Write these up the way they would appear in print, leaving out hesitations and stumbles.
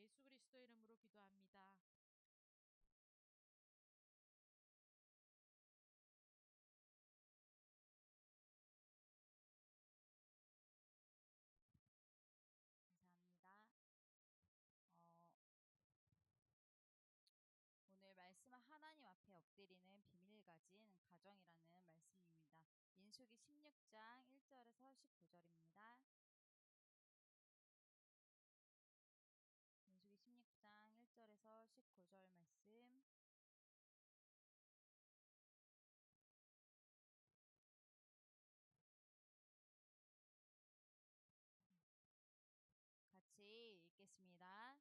예수 그리스도 이름으로 기도합니다. 감사합니다. 어, 오늘 말씀은 하나님 앞에 엎드리는 비밀을 가진 가정이라는 말씀입니다. 민수기 16장 1절에서 19절입니다. 민수기 16장 1절에서 19절 말씀 같이 읽겠습니다.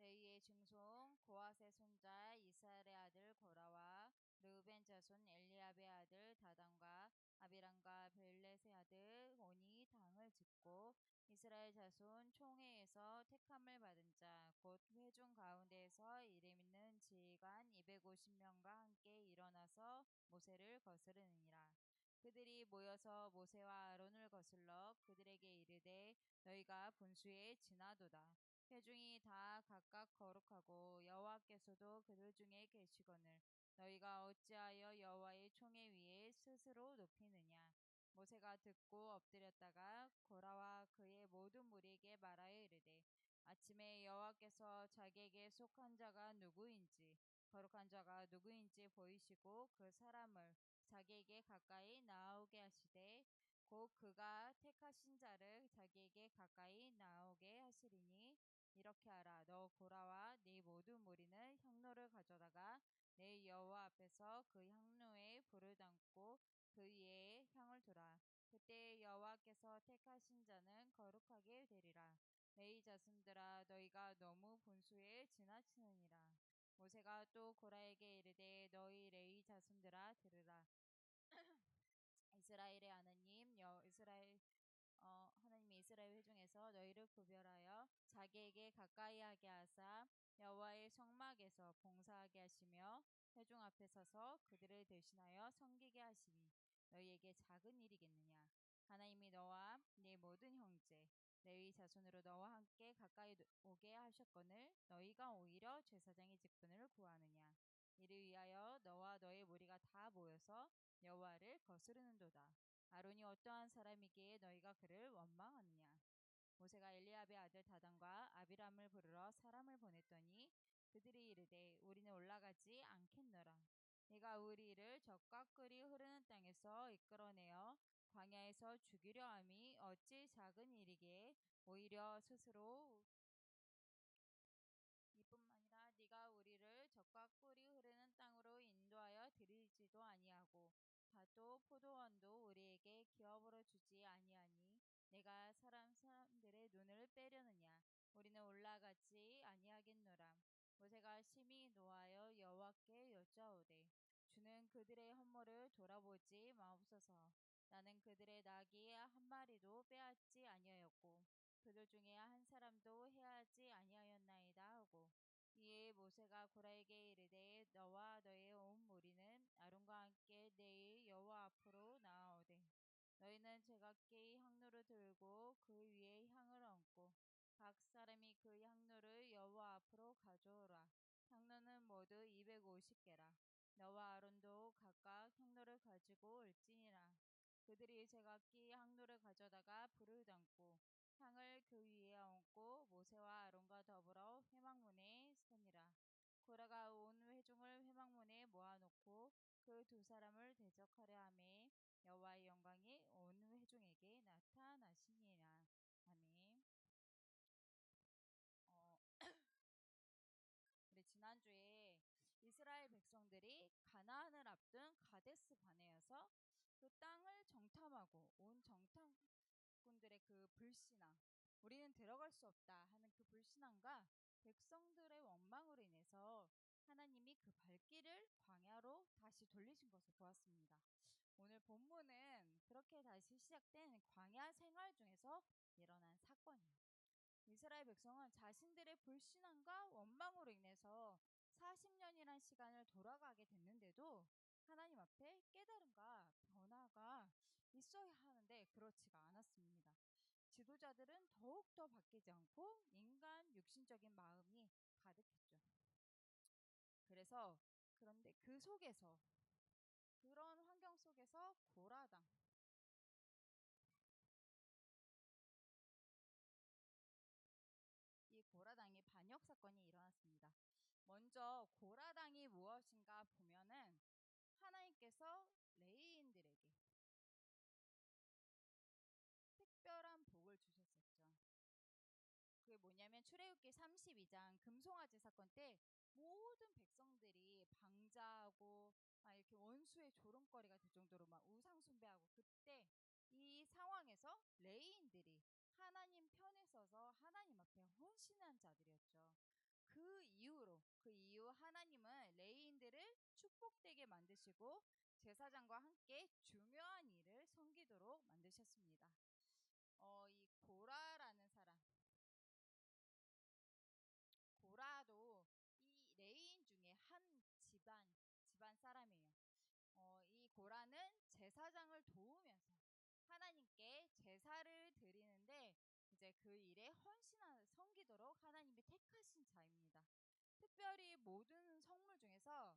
레위의 증손 고핫의 손자 이스라엘의 아들 고라와 르우벤 자손 엘리압의 아들 다단과 아비람과 벨렛의 아들 온이 당을 짓고 이스라엘 자손 총회에서 택함을 받은 자 곧 회중 가운데에서 이름 있는 지휘관 250명과 함께 일어나서 모세를 거스르니라. 그들이 모여서 모세와 아론을 거슬러 그들에게 이르되 너희가 분수에 지나도다. 회중이 다 각각 거룩하고 여호와께서도 그들 중에 계시거늘 너희가 어찌하여 여호와의 총회 위에 스스로 높이느냐. 모세가 듣고 엎드렸다가 고라와 그의 모든 무리에게 말하여 이르되 아침에 여호와께서 자기에게 속한 자가 누구인지 거룩한 자가 누구인지 보이시고 그 사람을 자기에게 가까이 나오게 하시되 곧 그가 택하신 자를 자기에게 가까이 나오게 하시리니 이렇게 하라. 너 고라와 네 모든 무리는 향로를 가져다가 내 여호와 앞에서 그 향로에 불을 담고 그 위에 향을 두라. 그때 여호와께서 택하신 자는 거룩하게 되리라. 레위 자손들아 너희가 너무 분수에 지나치느니라. 모세가 또 고라에게 이르되 너희 레위 자손들아 들으라. 이스라엘의 하나님 하나님이 이스라엘 회중에서 너희를 구별하여 자기에게 가까이 하게 하사 여호와의 성막에서 봉사하게 하시며 회중 앞에 서서 그들을 대신하여 섬기게 하시니 너희에게 작은 일이겠느냐. 하나님이 너와 네 모든 형제 레위 자손으로 너와 함께 가까이 오게 하셨거늘 너희가 오히려 제사장의 직분을 구하느냐. 이를 위하여 너와 너의 무리가 다 모여서 여호와를 거스르는도다. 아론이 어떠한 사람이기에 너희가 그를 원망하느냐. 모세가 엘리압의 아들 다단과 아비람을 부르러 사람을 보냈더니 그들이 이르되 우리는 올라가지 않겠노라. 네가 우리를 적과 꿀이 흐르는 땅에서 이끌어내어 광야에서 죽이려 함이 어찌 작은 일이기에 오히려 스스로 이뿐만 아니라 네가 우리를 적과 꿀이 흐르는 땅으로 인도하여 들이지도 아니하고 밭도 포도원도 우리에게 기업으로 주지 아니하니 내가 사람들의 눈을 빼려느냐. 우리는 올라가지 아니하겠노라. 모세가 심히 노하여 여호와께 여짜오되 주는 그들의 험모를 돌아보지 마옵소서. 나는 그들의 나귀 한 마리도 빼앗지 아니하였고 그들 중에 한 사람도 해하지 아니하였나이다 하고 이에 모세가 고라에게 이르되 너와 너의 온 무리는 아론과 함께 내일 여호와 앞으로 나아오되 너희는 제각기 향로를 들고 그 위에 향을 얹고 각 사람이 그 향로를 여호와 앞으로 가져오라. 향로는 모두 250개라. 너와 아론도 각각 향로를 가지고 올지니라. 그들이 제각기 향로를 가져다가 불을 담고 향을 그 위에 얹고 모세와 아론과 더불어 회막문에 서니라. 고라가 온 회중을 회막문에 모아놓고 그 두 사람을 대적하려 하매 여호와의 영광이 온 회중에게 나타나시니라. 아멘. 우리 지난주에 이스라엘 백성들이 가나안을 앞둔 가데스 바네여서 그 땅을 정탐하고 온 정탐꾼들의 그 불신앙, 우리는 들어갈 수 없다 하는 그 불신앙과 백성들의 원망으로 인해서 하나님이 그 발길을 광야로 다시 돌리신 것을 보았습니다. 오늘 본문은 그렇게 다시 시작된 광야 생활 중에서 일어난 사건이에요. 이스라엘 백성은 자신들의 불신앙과 원망으로 인해서 40년이란 시간을 돌아가게 됐는데도 하나님 앞에 깨달음과 변화가 있어야 하는데 그렇지가 않았습니다. 지도자들은 더욱더 바뀌지 않고 인간 육신적인 마음이 가득했죠. 그래서 그런데 그 속에서 그런 환경 속에서 고라당 이 고라당의 반역 사건이 일어났습니다. 먼저 고라당이 무엇인가 보면은 하나님께서 레위인들에게 특별한 복을 주셨었죠. 그게 뭐냐면 출애굽기 32장 금송아지 사건 때 모든 백성들이 방자하고 막 이렇게 원수의 조롱거리가 될 정도로 막 우상 숭배하고 그때 이 상황에서 레위인들이 하나님 편에 서서 하나님 앞에 헌신한 자들이었죠. 그 이후 하나님은 레위인들을 축복되게 만드시고 제사장과 함께 중요한 일을 섬기도록 만드셨습니다. 이 고라라는 사람, 고라도 이 레위인 중에 한 집안 사람이에요. 이 고라는 제사장을 도우면서 하나님께 제사를 드리는데 이제 그 일에 헌신하 섬기도록 하나님이 택하신 자입니다. 특별히 모든 성물 중에서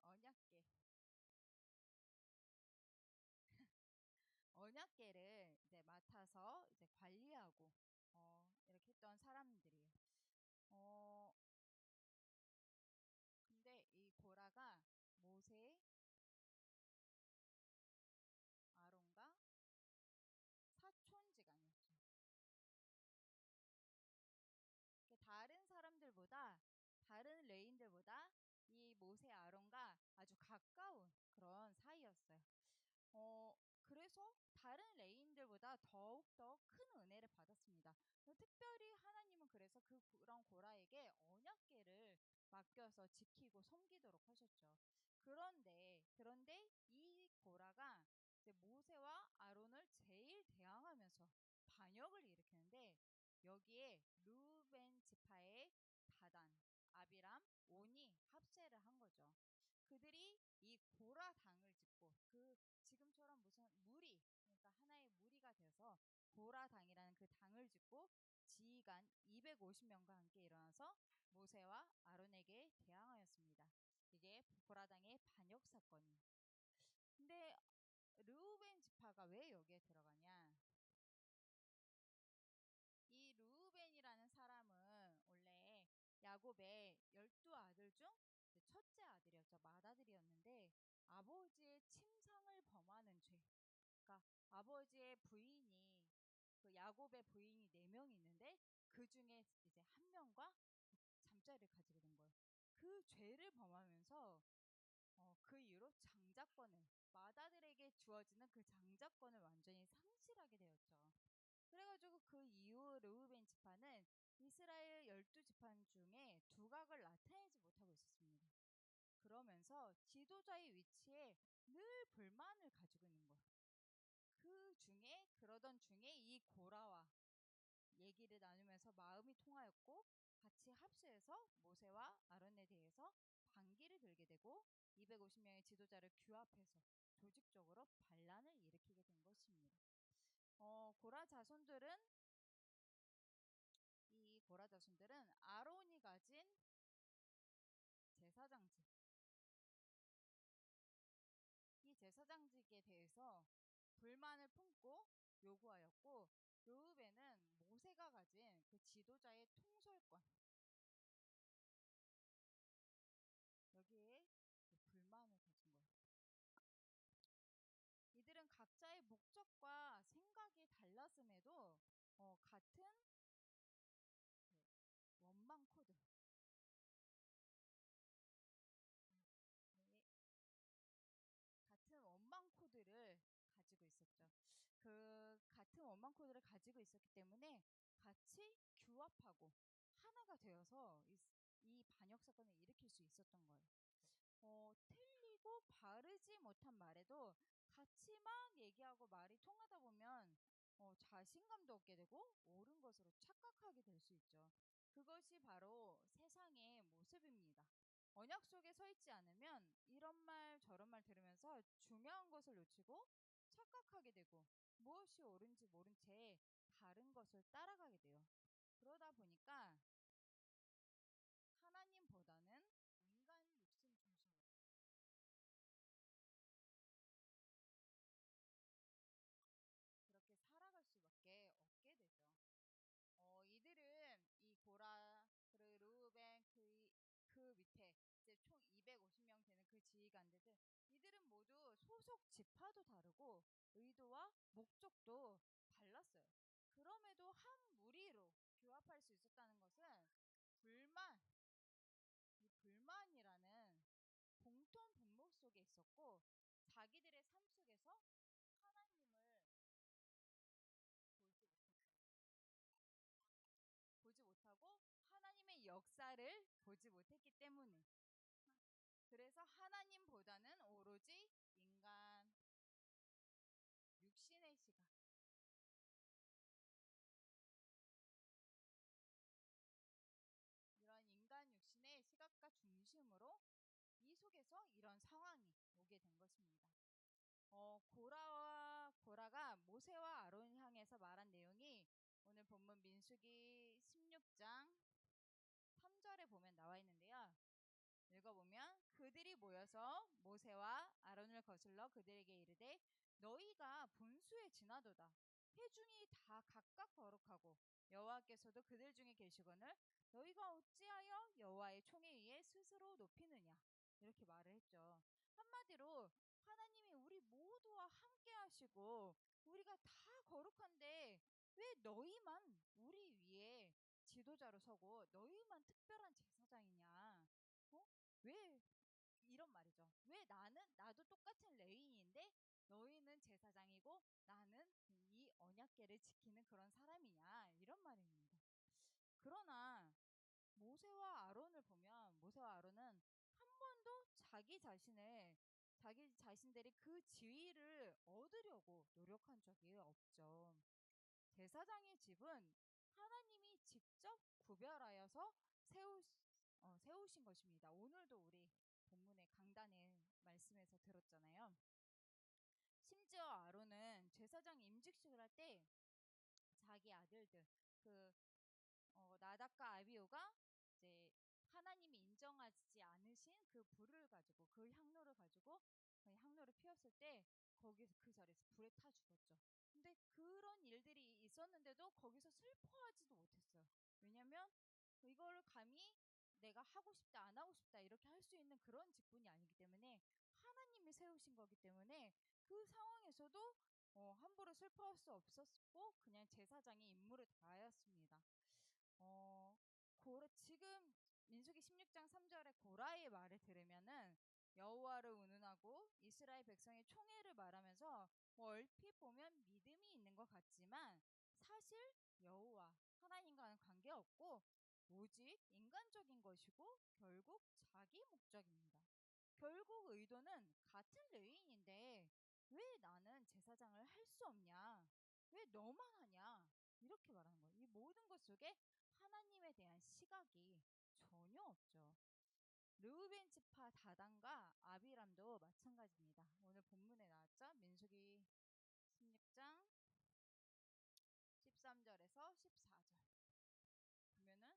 언약궤, 언약궤를 이제 맡아서 이제 관리하고 이렇게 했던 사람들이에요. 어, 근데 이 고라가 모세, 아론과 사촌지간이었죠. 다른 사람들보다 다른 레인들보다 이 모세 아론과 아주 가까운 그런 사이였어요. 그래서 다른 레인들보다 더욱더 큰 은혜를 받았습니다. 특별히 하나님은 그래서 그런 고라에게 언약궤를 맡겨서 지키고 섬기도록 하셨죠. 그런데 이 고라가 이제 모세와 아론을 제일 대항하면서 반역을 일으키는데 여기에 루벤 지파의 다단, 아비람, 온이 합세를 한 거죠. 그들이 이 고라 당을 짓고 그 지금처럼 무슨 무리 그러니까 하나의 무리가 돼서 고라 당이라는 그 당을 짓고 지휘관 250명과 함께 일어나서 모세와 아론에게 대항하였습니다. 이게 고라 당의 반역 사건이에요. 근데 르우벤 지파가 왜 여기에 들어가냐? 이 르우벤이라는 사람은 원래 야곱의 12아들 중 첫째 아들이었죠. 맏아들이었는데 아버지의 침상을 범하는 죄. 그러니까 아버지의 부인이 그 야곱의 부인이 4명이 있는데 그 중에 이제 한 명과 잠자리를 가지게 된 거예요. 그 죄를 범하면서 그 이후로 장자권을 맏아들에게 주어지는 그 장자권을 완전히 상실하게 되었죠. 그래가지고 그 이후 르우벤 지파는 이스라엘 12지파 중에 두각을 나타내지 못하고 있었습니다. 그러면서 지도자의 위치에 늘 불만을 가지고 있는 거예요. 그러던 중에 이 고라와 얘기를 나누면서 마음이 통하였고 같이 합세해서 모세와 아론에 대해서 반기를 들게 되고 250명의 지도자를 규합해서 조직적으로 반란을 일으키게 된 것입니다. 이 고라 자손들은 아론이 가진 제사장직, 이 제사장직에 대해서 불만을 품고 요구하였고 르우벤은 모세가 가진 그 지도자의 통솔권 여기에 불만을 가진 거예요. 이들은 각자의 목적과 생각이 달랐음에도 같은 원망 코드 네, 같은 원망 코드를 가지고 있었죠. 그 같은 원망 코드를 가지고 있었기 때문에 같이 규합하고 하나가 되어서 이 반역 사건을 일으킬 수 있었던 거예요. 틀리고 바르지 못한 말에도 같이 막 얘기하고 말이 통하다 보면 자신감도 얻게 되고 옳은 것으로 착각하게 될 수 있죠. 그것이 바로 세상의 모습입니다. 언약 속에 서 있지 않으면 이런 말 저런 말 들으면서 중요한 것을 놓치고 착각하게 되고 무엇이 옳은지 모른 채 다른 것을 따라가게 돼요. 그러다 보니까 하나님보다는 인간 육신 중심으로 그렇게 살아갈 수밖에 없게 되죠. 이들은 이 고라, 그리고 르우벤 그 밑에 이제 총 250명 되는 그 지휘관들, 이들은 모두 소속 지파도 다르고 의도와 목적도 달랐어요. 그럼에도 한 무리로 규합할 수 있었다는 것은 불만, 이 불만이라는 공통 분모 속에 있었고 자기들의 삶 속에서 하나님을 보지 보지 못하고 하나님의 역사를 보지 못했기 때문에 그래서 하나님보다는 오로지 인간 육신의 시각 이런 인간 육신의 시각과 중심으로 이 속에서 이런 상황이 오게 된 것입니다. 고라가 모세와 아론을 향해서 말한 내용이 오늘 본문 민수기 16장 3절에 보면 나와 있는데요. 읽어보면 그들이 모여서 모세와 아론을 거슬러 그들에게 이르되 너희가 분수에 지나도다. 회중이 다 각각 거룩하고 여호와께서도 그들 중에 계시거늘 너희가 어찌하여 여호와의 총에 의해 스스로 높이느냐 이렇게 말을 했죠. 한마디로 하나님이 우리 모두와 함께 하시고 우리가 다 거룩한데 왜 너희만 우리 위에 지도자로 서고 너희만 특별한 제사장이냐? 어? 왜 이런 말이죠. 왜 나도 똑같은 레위인인데 너희는 제사장이고 나는 이 언약궤를 지키는 그런 사람이냐 이런 말입니다. 그러나 모세와 아론을 보면 모세와 아론은 한 번도 자기 자신들이 그 지위를 얻으려고 노력한 적이 없죠. 제사장의 집은 하나님이 직접 구별하여서 세우신 것입니다. 오늘도 우리 본문의 강단의 말씀에서 들었잖아요. 심지어 아론은 제사장 임직식을 할 때 자기 아들들 나답과 아비오가 이제 하나님이 인정하지 않으신 그 불을 가지고 그 향로를 가지고 그 향로를 피웠을 때 거기서 그 자리에서 불에 타 죽었죠. 근데 그런 일들이 있었는데도 거기서 슬퍼하지도 못했어요. 왜냐면 이걸 감히 내가 하고 싶다 안 하고 싶다 이렇게 할 수 있는 그런 직분이 아니기 때문에 하나님이 세우신 거기 때문에 그 상황에서도 함부로 슬퍼할 수 없었고 그냥 제사장의 임무를 다하였습니다. 지금 민수기 16장 3절에 고라의 말을 들으면은 여호와를 운운하고 이스라엘 백성의 총회를 말하면서 뭐 얼핏 보면 믿음이 있는 것 같지만 사실 여호와 하나님과는 관계없고 오직 인간적인 것이고 결국 자기 목적입니다. 결국 의도는 같은 레위인인데 왜 나는 제사장을 할 수 없냐? 왜 너만 하냐? 이렇게 말하는 거예요. 이 모든 것 속에 하나님에 대한 시각이 전혀 없죠. 르우벤 지파 다단과 아비람도 마찬가지입니다. 오늘 본문에 나왔죠. 민수기 16장 13절에서 14절 보면은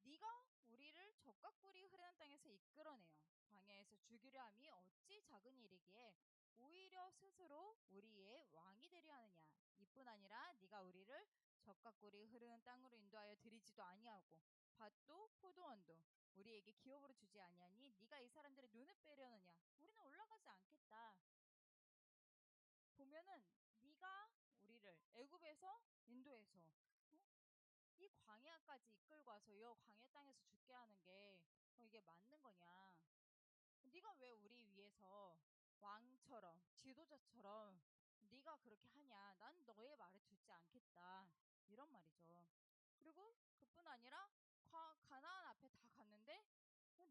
네가 우리를 적과 꿀이 흐르는 땅에서 이끌어내어 광야에서 죽이려 함이 어찌 작은 일이기에 오히려 스스로 우리의 왕이 되려 하느냐. 이뿐 아니라 네가 우리를 적과 꿀이 흐르는 땅으로 인도하여 들이지도 아니하고 밭도 포도원도 우리에게 기업으로 주지 아니하니 네가 이 사람들의 눈을 빼려느냐. 우리는 올라가지 않겠다. 보면은 네가 우리를 애굽에서 인도해서 이 광야까지 이끌고 와서 이 광야 땅에서 죽게 하는 게 이게 맞는 거냐? 네가 왜 우리 위해서 왕처럼 지도자처럼 네가 그렇게 하냐? 난 너의 말을 듣지 않겠다. 이런 말이죠. 그리고 그뿐 아니라 가나안 앞에 다 갔는데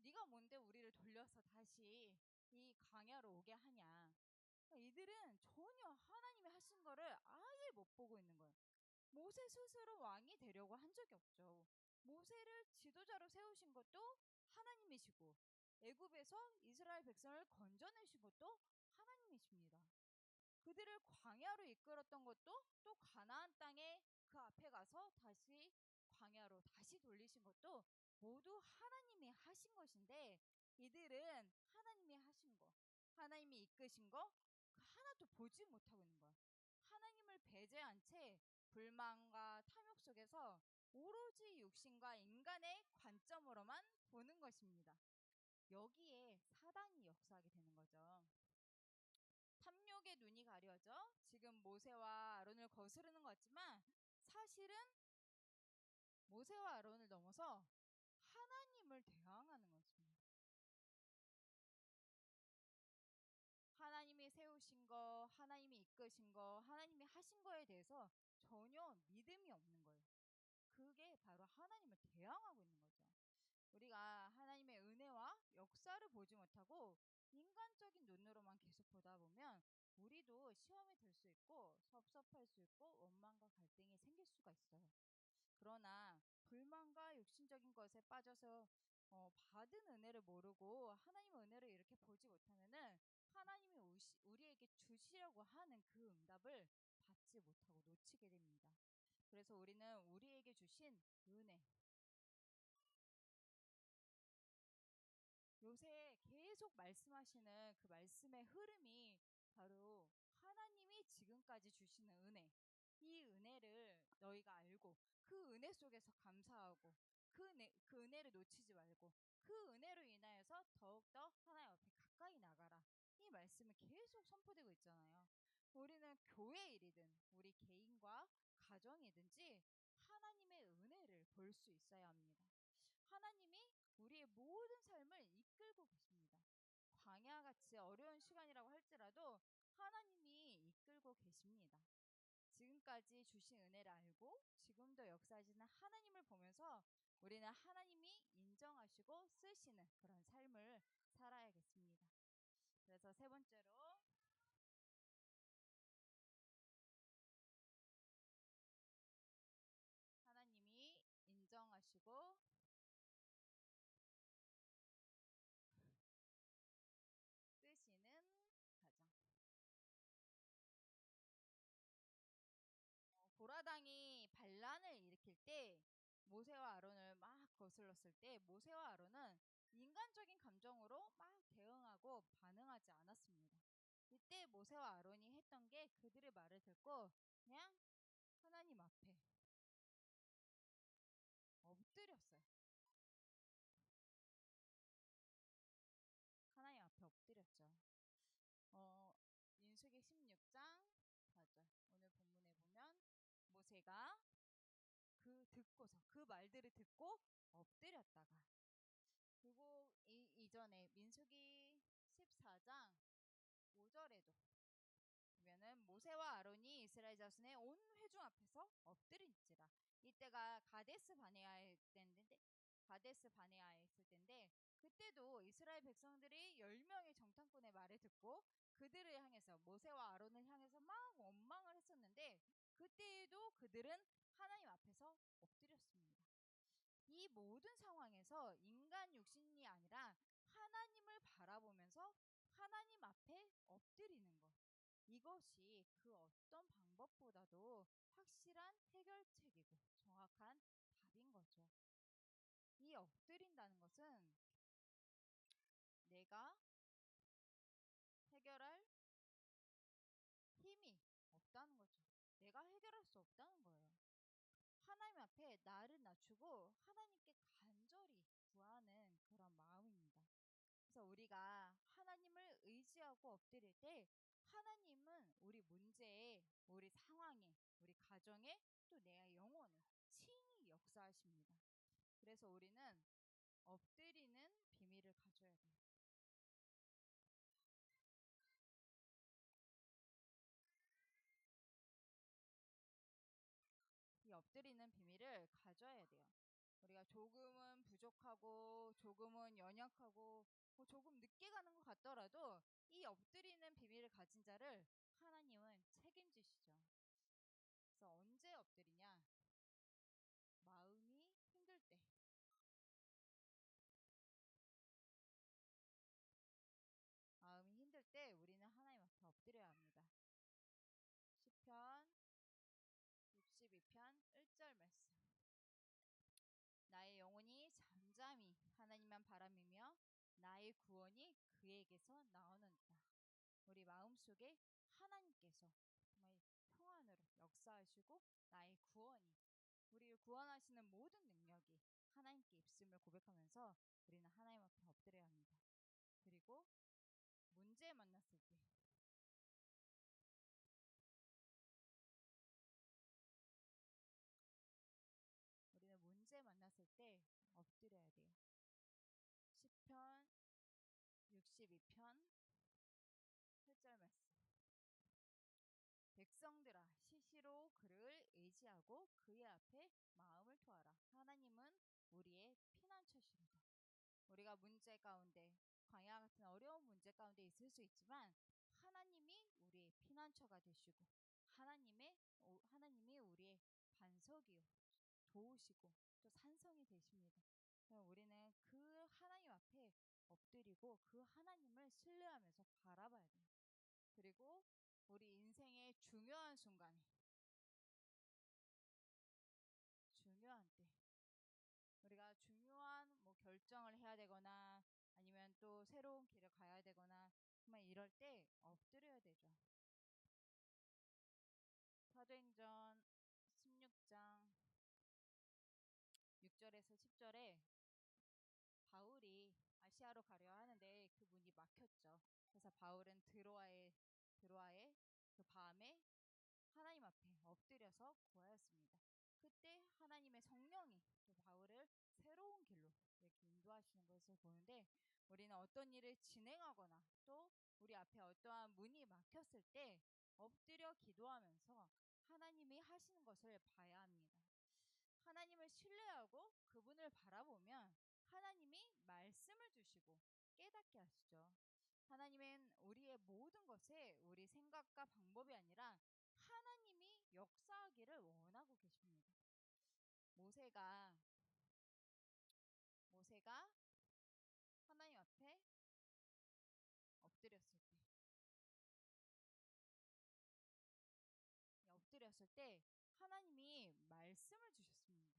네가 뭔데 우리를 돌려서 다시 이 광야로 오게 하냐? 이들은 전혀 하나님이 하신 거를 아예 못 보고 있는 거예요. 모세 스스로 왕이 되려고 한 적이 없죠. 모세를 지도자로 세우신 것도 하나님이시고 애굽에서 이스라엘 백성을 건져내신 것도 하나님이십니다. 그들을 광야로 이끌었던 것도 또 가나안 땅에 그 앞에 가서 다시 광야로 다시 돌리신 것도 모두 하나님이 하신 것인데, 이들은 하나님이 하신 거, 하나님이 이끄신 거 하나도 보지 못하고 있는 거야. 하나님을 배제한 채 불만과 탐욕 속에서 오로지 육신과 인간의 관점으로만 보는 것입니다. 여기에 사단이 역사하게 되는 거죠. 탐욕의 눈이 가려져 지금 모세와 아론을 거스르는 것 같지만, 사실은 모세와 아론을 넘어서 하나님을 대항하는 것입니다. 하나님이 세우신 거, 하나님이 이끄신 거, 하나님이 하신 거에 대해서 전혀 믿음이 없는 거예요. 그게 바로 하나님을 대항하고 있는 거죠. 우리가 하나님의 은혜와 역사를 보지 못하고 인간적인 눈으로만 계속 보다 보면 우리도 시험이 들 수 있고 섭섭할 수 있고 원망과 갈등이 생길 수가 있어요. 그러나 불만과 육신적인 것에 빠져서 받은 은혜를 모르고 하나님의 은혜를 이렇게 보지 못하면은 하나님이 우리에게 주시려고 하는 그 응답을 받지 못하고 놓치게 됩니다. 그래서 우리는 우리에게 주신 은혜, 요새 계속 말씀하시는 그 말씀의 흐름이 바로 하나님이 지금까지 주시는 은혜, 이 은혜를 너희가 알고 그 은혜 속에서 감사하고 그 은혜를 놓치지 말고 그 은혜로 인하여서 더욱더 하나님 앞에 가까이 나가라, 이 말씀이 계속 선포되고 있잖아요. 우리는 교회 일이든 우리 개인과 가정이든지 하나님의 은혜를 볼 수 있어야 합니다. 하나님이 우리의 모든 삶을 이끌고 계십니다. 광야같이 어려운 시간이라고 할지라도 하나님이 이끌고 계십니다. 지금까지 주신 은혜를 알고 지금도 역사하시는 하나님을 보면서 우리는 하나님이 인정하시고 쓰시는 그런 삶을 살아야겠습니다. 그래서 세 번째로, 하나님이 인정하시고 쓰시는 가정. 고라당이 반란을 일으킬 때 모세와 아론을 막 거슬렀을 때 모세와 아론은 인간적인 감정으로 막 대응하고 반응하지 않았습니다. 이때 모세와 아론이 했던 게 그들의 말을 듣고 그냥 하나님 앞에 엎드렸어요. 하나님 앞에 엎드렸죠. 민수기 16장 4절 오늘 본문에 보면 모세가 그 말들을 듣고 엎드렸다가, 그리고 이전에 민수기 14장 5절에도 보면은 모세와 아론이 이스라엘 자손의 온 회중 앞에서 엎드린지라. 이때가 가데스 바네아에 있을 때인데, 그때도 이스라엘 백성들이 10명의 정탐꾼의 말을 듣고 그들을 향해서, 모세와 아론을 향해서 막 원망을 했었는데, 그때에도 그들은 하나님 앞에서 엎드렸습니다. 이 모든 상황에서 인간 육신이 아니라 하나님을 바라보면서 하나님 앞에 엎드리는 것, 이것이 그 어떤 방법보다도 확실한 해결책이고 정확한 답인 거죠. 이 엎드린다는 것은 내가 해결할 힘이 없다는 거죠. 내가 해결할 수 없다는 거예요. 하나님 앞에 나를 낮추고 하나님께 간절히 구하는 그런 마음입니다. 그래서 우리가 하나님을 의지하고 엎드릴 때 하나님은 우리 문제에, 우리 상황에, 우리 가정에, 또 내 영혼에 친히 역사하십니다. 그래서 우리는 엎드리는 비밀을 가져야 돼요. 이 엎드리는 비밀을 가져야 돼요. 우리가 조금은 부족하고 조금은 연약하고 조금 늦게 가는 것 같더라도 이 엎드리는 비밀을 가진 자를 하나님은 책임지시죠. 그래서 언제 엎드리냐? 마음이 힘들 때, 나의 구원이 그에게서 나오는도다. 우리 마음속에 하나님께서 정말 평안으로 역사하시고 나의 구원이, 우리를 구원하시는 모든 능력이 하나님께 있음을 고백하면서 우리는 하나님 앞에 엎드려야 합니다. 그리고 문제 만났을 때 엎드려야 돼요. 시편 62편 8절 말씀. 백성들아, 시시로 그를 의지하고 그의 앞에 마음을 토하라. 하나님은 우리의 피난처시로다. 우리가 문제 가운데, 광야 같은 어려운 문제 가운데 있을 수 있지만 하나님이 우리의 피난처가 되시고 하나님이 우리의 반석이요 도우시고 또 산성이 되십니다. 우리는 그 하나님 앞에 엎드리고 그 하나님을 신뢰하면서 바라봐야 돼요. 그리고 우리 인생의 중요한 순간에, 중요한 때, 우리가 중요한 결정을 해야 되거나 아니면 또 새로운 길을 가야 되거나 정말 이럴 때 엎드려야 되죠. 사도행전 16장 6절에서 10절에 바울이 아시아로 가려 하는데 그 문이 막혔죠. 그래서 바울은 드로아의 그 밤에 하나님 앞에 엎드려서 구하였습니다. 그때 하나님의 성령이 또 바울을 새로운 길로 이렇게 인도하시는 것을 보는데, 우리는 어떤 일을 진행하거나 또 우리 앞에 어떠한 문이 막혔을 때 엎드려 기도하면서 하나님이 하시는 것을 봐야 합니다. 하나님을 신뢰하고 그분을 바라보면 하나님이 말씀을 주시고 깨닫게 하시죠. 하나님은 우리의 모든 것에 우리 생각과 방법이 아니라 하나님이 역사하기를 원하고 계십니다. 모세가 하나님 앞에 엎드렸을 때 하나님이 말씀을 주셨습니다.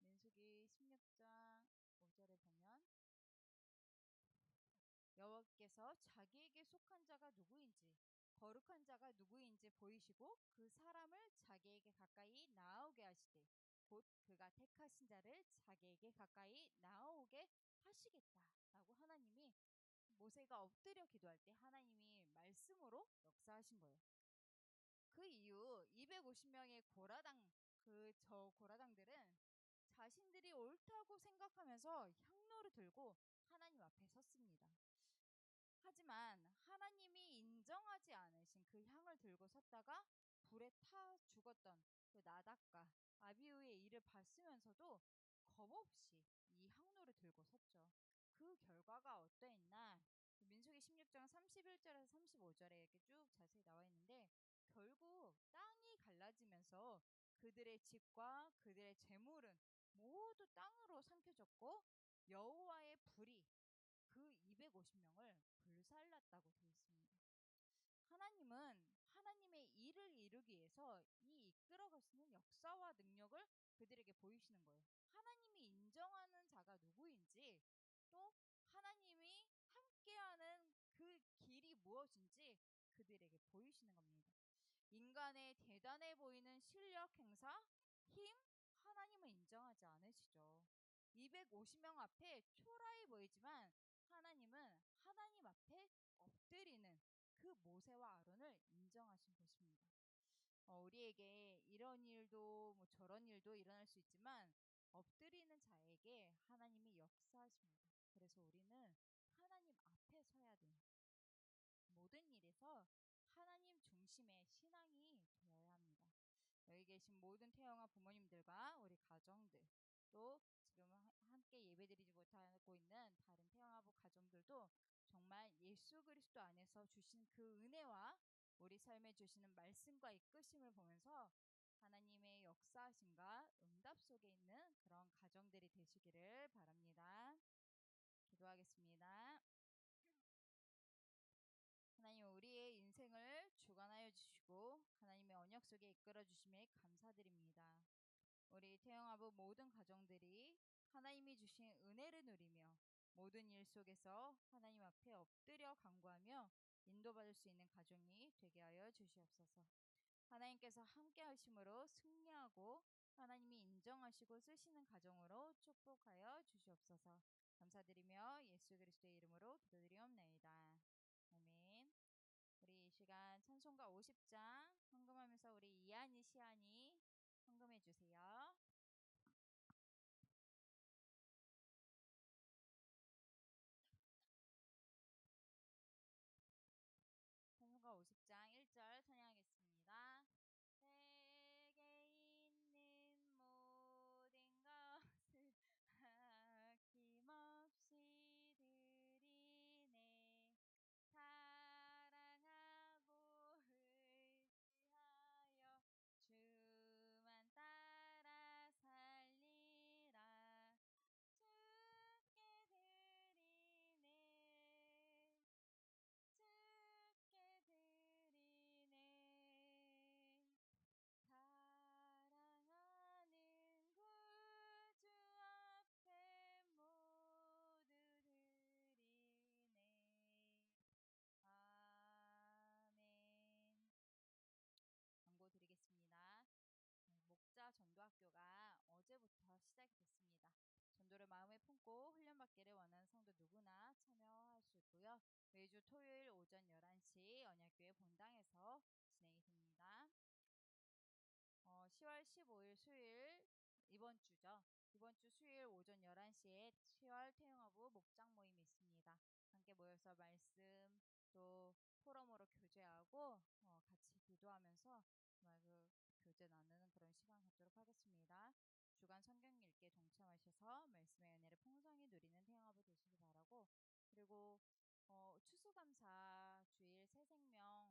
민수기 16장 5절에 보면 여호와께서 자기에게 속한 자가 누구인지 거룩한 자가 누구인지 보이시고 그 사람을 자기에게 가까이 나오게 하시되 곧 그가 택하신 자를 자기에게 가까이 나오게 하시겠다라고 하나님이 모세가 엎드려 기도할 때 하나님이 말씀으로 역사하신 거예요. 그 이후 250명의 고라당들은 자신들이 옳다고 생각하면서 향로를 들고 하나님 앞에 섰습니다. 하지만 하나님이 인정하지 않으신 그 향을 들고 섰다가 불에 타 죽었던 그 나답과 아비후의 일을 봤으면서도 겁없이 이 향로를 들고 섰죠. 그 결과가 어떠했나? 민수기 16장 31절에서 35절에 이렇게 쭉 자세히 나와 있는데, 결국 땅이 갈라지면서 그들의 집과 그들의 재물은 모두 땅으로 삼켜졌고 여호와의 불이 그 250명을 불살랐다고 되어 있습니다. 하나님은 하나님의 일을 이루기 위해서 이 이끌어가시는 역사와 능력을 그들에게 보이시는 거예요. 하나님이 인정하는 자가 누구인지, 또 하나님이 함께하는 그 길이 무엇인지 그들에게 보이시는 겁니다. 인간의 대단해 보이는 실력 행사, 힘, 하나님은 인정하지 않으시죠. 250명 앞에 초라해 보이지만 하나님은 하나님 앞에 엎드리는 그 모세와 아론을 인정하신 것입니다. 우리에게 이런 일도 저런 일도 일어날 수 있지만 엎드리는 자에게 하나님이 역사하십니다. 그래서 우리는 하나님 앞에 서야 돼요. 모든 일에서 하나님 중심의 신앙이 되어야 합니다. 여기 계신 모든 태영아 부모님들과 우리 가정들, 또 지금 함께 예배드리지 못하고 있는 다른 태영아부 가정들도 정말 예수 그리스도 안에서 주신 그 은혜와 우리 삶에 주시는 말씀과 이끄심을 보면서 하나님의 역사하심과 응답 속에 있는 그런 가정들이 되시기를 바랍니다. 기도하겠습니다. 하나님, 우리의 인생을 주관하여 주시고 하나님의 언약 속에 이끌어 주심에 감사드립니다. 우리 태영아부 모든 가정들이 하나님이 주신 은혜를 누리며 모든 일 속에서 하나님 앞에 엎드려 간구하며 인도받을 수 있는 가정이 되게 하여 주시옵소서. 하나님께서 함께 하심으로 승리하고 하나님이 인정하시고 쓰시는 가정으로 축복하여 주시옵소서. 감사드리며 예수 그리스도의 이름으로 기도드리옵나이다. 아멘. 우리 이 시간 찬송가 50장 헌금하면서 우리 이한이 시안이 헌금해 주세요. 찬송가 50장 1절 찬양하겠습니다. 내게 있는 모든 것을 아낌없이 드리네. 사랑하고 의지하여 주만 따라 살리라. 주께 드리네. 주께 드리네. 사랑하는 구주 앞에 모두 드리네. 아멘. 광고 드리겠습니다. 목자 전도학교가 어제부터 시작이 됐습니다. 전도를 마음에 품고 훈련받기를 원하는 성도 누구나 참여할 수 있고요. 매주 토요일 오전 11시 언약교회 본당에서 진행이 됩니다. 10월 15일 수요일 이번 주죠. 이번 주 수요일 오전 11시에 10월 태영아부 목장 모임이 있습니다. 함께 모여서 말씀 또 포럼으로 교제하고 같이 기도하면서 정말 그 교제 나누는 그런 시간 갖도록 하겠습니다. 주간 성경 읽기에 동참하셔서 말씀의 은혜를 풍성히 누리는 태영아부 되시기 바라고, 그리고 추수감사 주일 새생명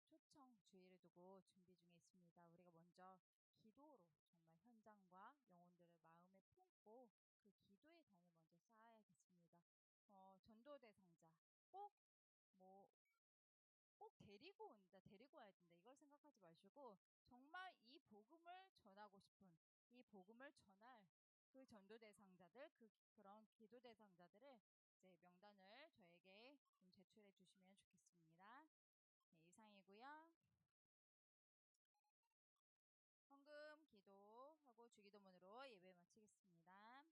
초청 주의를 두고 준비 중에 있습니다. 우리가 먼저 기도로 정말 현장과 영혼들을 마음에 품고 그 기도의 단을 먼저 쌓아야겠습니다. 전도 대상자 뭐 꼭 데리고 온다, 데리고 와야 된다 이걸 생각하지 마시고 정말 이 복음을 전하고 싶은, 이 복음을 전할 그 전도 대상자들, 그런 기도 대상자들을 이제 명단을 저에게 좀 제출해 주시면 좋겠습니다. 네, 이상이고요. 헌금 기도하고 주기도문으로 예배 마치겠습니다.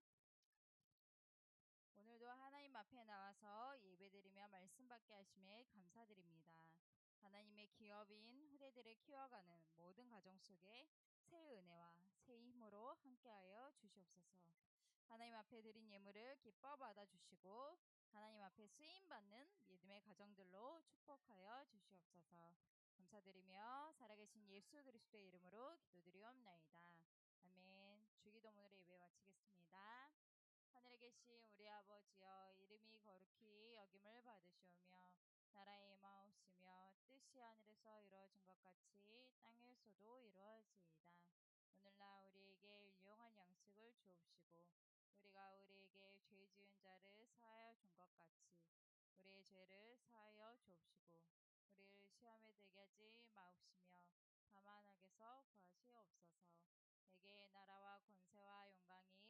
오늘도 하나님 앞에 나와서 예배드리며 말씀 받게 하심에 감사드립니다. 하나님의 기업인 후대들을 키워가는 모든 가정 속에 새 은혜와 새 힘으로 함께하여 주시옵소서. 하나님 앞에 드린 예물을 기뻐 받아주시고 하나님 앞에 쓰임받는 믿음의 가정들로 축복하여 주시옵소서. 감사드리며 살아계신 예수 그리스도의 이름으로 기도드리옵나이다. 아멘. 주기도문으로 예배 마치겠습니다. 하늘에 계신 우리 아버지여, 이름이 거룩히 여김을 받으시오며 나라의 임하옵시며 뜻이 하늘에서 이루어진 것 같이 땅에서도 이루어지이다. 오늘날 우리에게 일용할 양식을 주옵시고 우리가 우리에게 죄 지은 자를 사하여 준 것 같이 우리의 죄를 사하여 주옵시고 우리를 시험에 들게 하지 마옵시며 다만 악에서 구하시옵소서. 내게 나라와 권세와 영광이